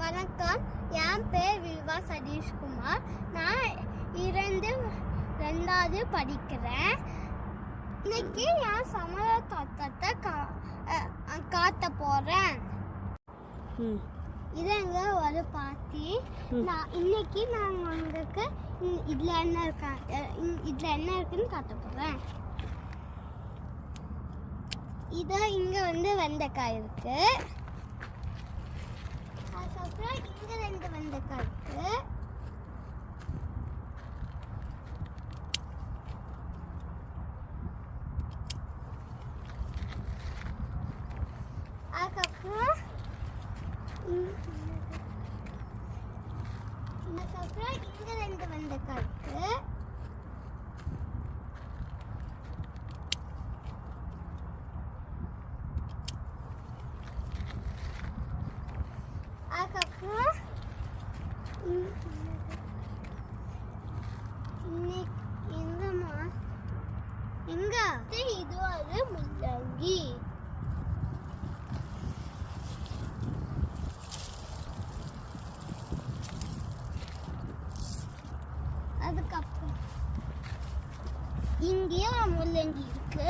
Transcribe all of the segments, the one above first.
வணக்கம், என் பேர் வில்வா சதீஷ்குமார். நான் 2வது படிக்கிறேன். இன்னைக்கு என் சமய தோட்டத்தை காட்ட போறேன். இது எங்க ஒரு பாட்டி. இன்னைக்கு நான் உங்களுக்கு இதுல என்ன இருக்குன்னு காட்ட போறேன். இங்க வெண்டைக்காய் இருக்கு. அதுக்கப்புறம் இங்க 2 வெண்டைக்காய் இருக்கு. அதுக்கப்புறம் இங்க 2 வெண்டைக்காய் இருக்கு. அதுக்கப்புறம் இது ஒரு முள்ளங்கி. அதுக்கப்புறம் இங்கேயும் முள்ளங்கி இருக்கு.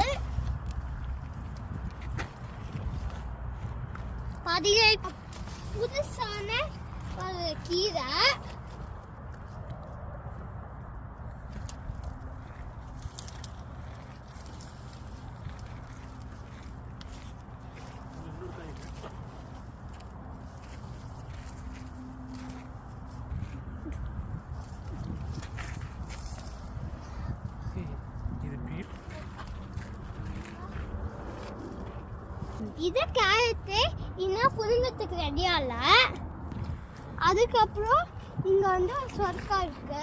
புதுசான ஒரு கீரை. இது கேரட்டு இன்னும் புதுங்கத்துக்கு ரெடியால. அதுக்கப்புறம் இங்க சொர்க்கா இருக்கு.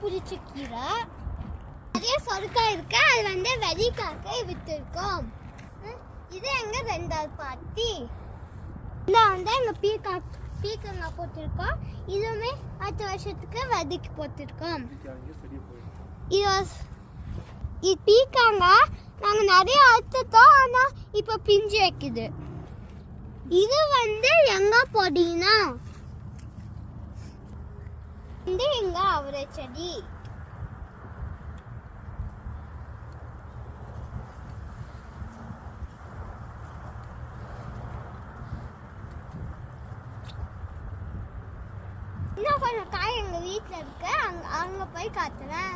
புளிச்சக்கீரை. நிறைய சொர்க்கா இருக்கு. அது வெள்ளிக்காக்கை வித்துருக்கோம். இது எங்க 2வது பாட்டி. இதுல எங்க பீக்கங்காய் போட்டிருக்கோம். இதுவுமே அடுத்த வருஷத்துக்கு விதைக்கு போட்டிருக்கோம். இது பீக்கங்காய் நாங்க நிறைய அறுத்துட்டோம். ஆனா இப்ப பிஞ்சு வைக்குது. இது எங்க பொடினா எங்க அவரை செடி. இன்னும் கொஞ்சம் காய் எங்க வீட்டுல இருக்கு. அங்க போய் காட்டுறேன்.